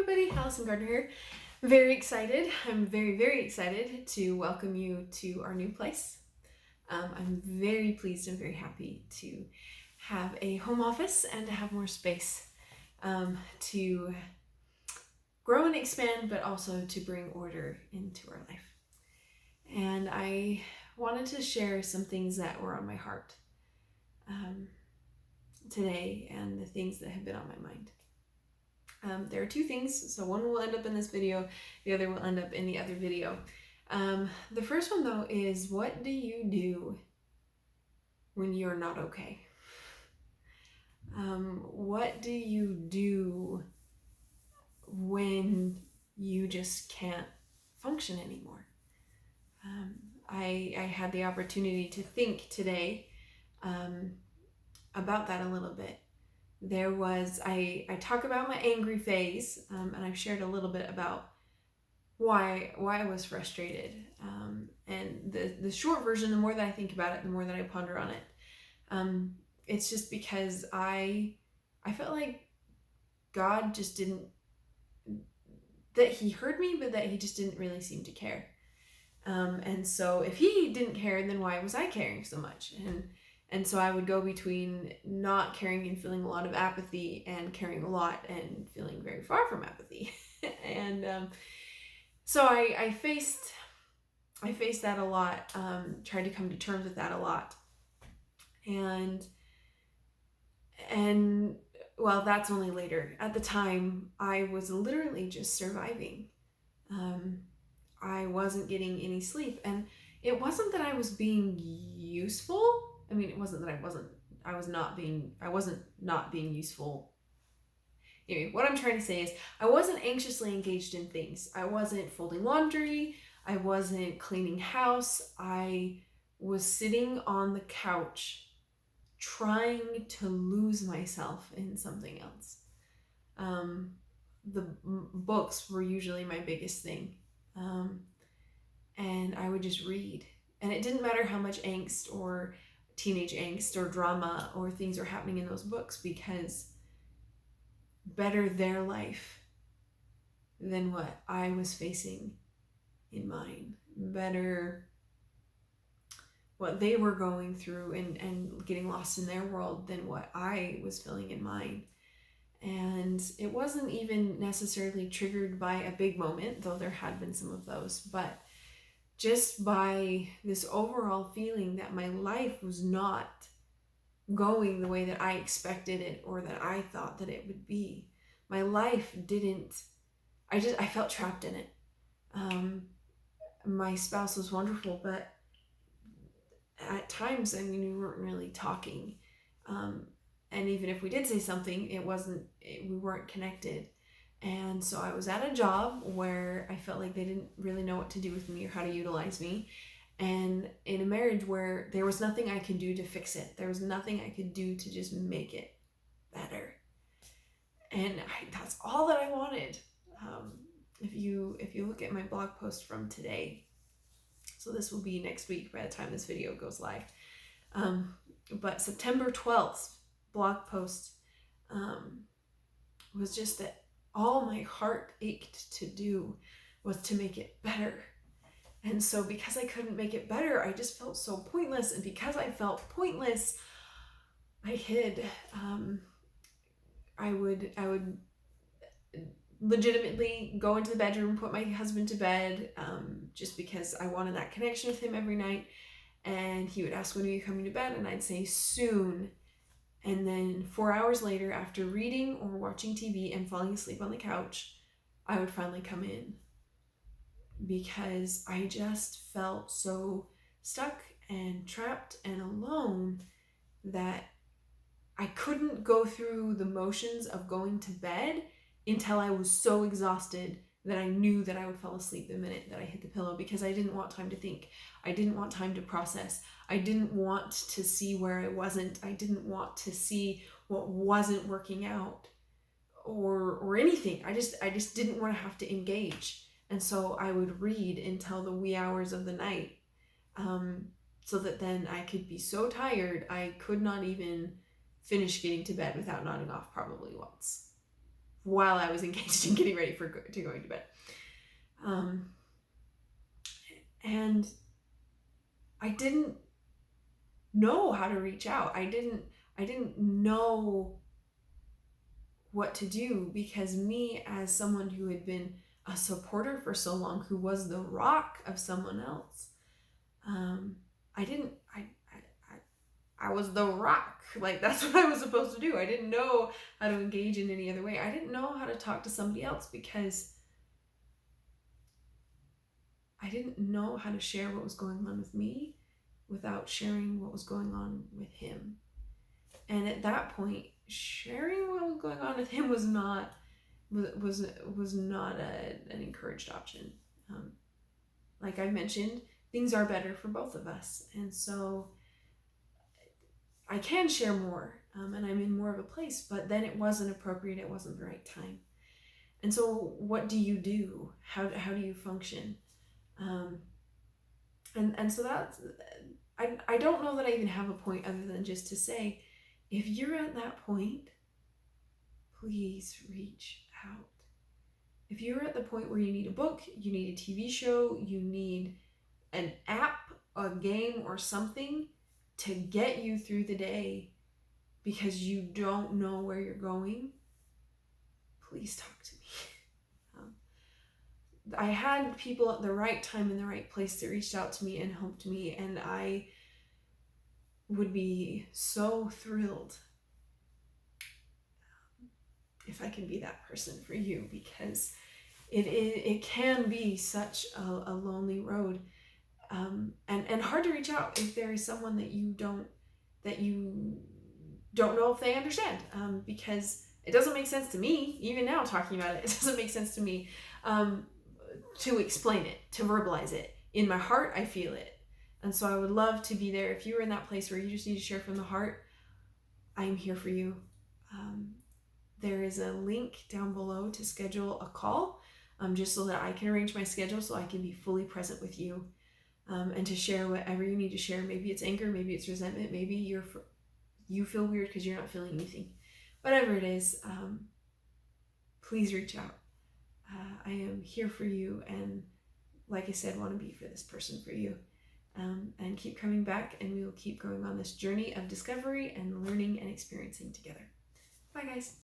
everybody, Allison Gardner here. Very excited. I'm very excited to welcome you to our new place. I'm very pleased and very happy to have a home office and to have more space to grow and expand, but also to bring order into our life. And I wanted to share some things that were on my heart today and the things that have been on my mind. There are two things, so one will end up in this video, the other will end up in the other video. The first one though is, what do you do when you're not okay? What do you do when you just can't function anymore? I had the opportunity to think today about that a little bit. There was, I talk about my angry phase, and I've shared a little bit about why I was frustrated. And the short version, the more that I think about it, the more that I ponder on it. It's just because I felt like God just didn't, that he heard me, but that he just didn't really seem to care. And so if he didn't care, then why was I caring so much? And so I would go between not caring and feeling a lot of apathy and caring a lot and feeling very far from apathy. And so I faced that a lot, tried to come to terms with that a lot. And well, that's only later. At the time, I was literally just surviving. I wasn't getting any sleep, and it wasn't that I was being useful. I mean, it wasn't that I wasn't not being useful. Anyway, what I'm trying to say is I wasn't anxiously engaged in things. I wasn't folding laundry. I wasn't cleaning house. I was sitting on the couch trying to lose myself in something else. The books were usually my biggest thing. And I would just read. And it didn't matter how much angst or teenage angst or drama or things are happening in those books, because better their life than what I was facing in mine. Better what they were going through and getting lost in their world than what I was feeling in mine. And it wasn't even necessarily triggered by a big moment, though there had been some of those, but just by this overall feeling that my life was not going the way that I expected it or that I thought that it would be. My life didn't, I felt trapped in it. My spouse was wonderful, but at times, I mean, we weren't really talking. And even if we did say something, we weren't connected. And so I was at a job where I felt like they didn't really know what to do with me or how to utilize me. And in a marriage where there was nothing I could do to fix it. There was nothing I could do to just make it better. And that's all that I wanted. If you look at my blog post from today, so this will be next week by the time this video goes live. But September 12th blog post was just that all my heart ached to do was to make it better. And so because I couldn't make it better, I just felt so pointless. And because I felt pointless, I hid. I would legitimately go into the bedroom, put my husband to bed, just because I wanted that connection with him every night. And he would ask, when are you coming to bed? And I'd say, soon. And then 4 hours later, after reading or watching TV and falling asleep on the couch, I would finally come in, because I just felt so stuck and trapped and alone that I couldn't go through the motions of going to bed until I was so exhausted that I knew that I would fall asleep the minute that I hit the pillow, because I didn't want time to think. I didn't want time to process. I didn't want to see where I wasn't. I didn't want to see what wasn't working out or anything. I just didn't want to have to engage. And so I would read until the wee hours of the night, so that then I could be so tired I could not even finish getting to bed without nodding off probably once. while I was engaged in getting ready to going to bed. And I didn't know how to reach out. I didn't know what to do, because me, as someone who had been a supporter for so long, who was the rock of someone else, I was the rock. Like, that's what I was supposed to do. I didn't know how to engage in any other way. I didn't know how to talk to somebody else, because I didn't know how to share what was going on with me without sharing what was going on with him. And at that point, sharing what was going on with him was not an encouraged option. Like I mentioned, things are better for both of us, and so I can share more, and I'm in more of a place. But then it wasn't appropriate. It wasn't the right time. And so, what do you do? How do you function? And so that's, I don't know that I even have a point other than just to say, if you're at that point, please reach out. If you're at the point where you need a book, you need a TV show, you need an app, a game, or something to get you through the day because you don't know where you're going, please talk to me. I had people at the right time in the right place that reached out to me and helped me, and I would be so thrilled if I can be that person for you, because it can be such a lonely road, and hard to reach out if there is someone that you don't know if they understand, because it doesn't make sense to me, even now talking about it, it doesn't make sense to me to explain it, to verbalize it. In my heart, I feel it. And so I would love to be there. If you're in that place where you just need to share from the heart, I am here for you. There is a link down below to schedule a call, just so that I can arrange my schedule so I can be fully present with you, and to share whatever you need to share. Maybe it's anger, maybe it's resentment, maybe you feel weird because you're not feeling anything. Whatever it is, please reach out. I am here for you, and like I said, want to be for this person for you. And keep coming back, and we will keep going on this journey of discovery and learning and experiencing together. Bye, guys.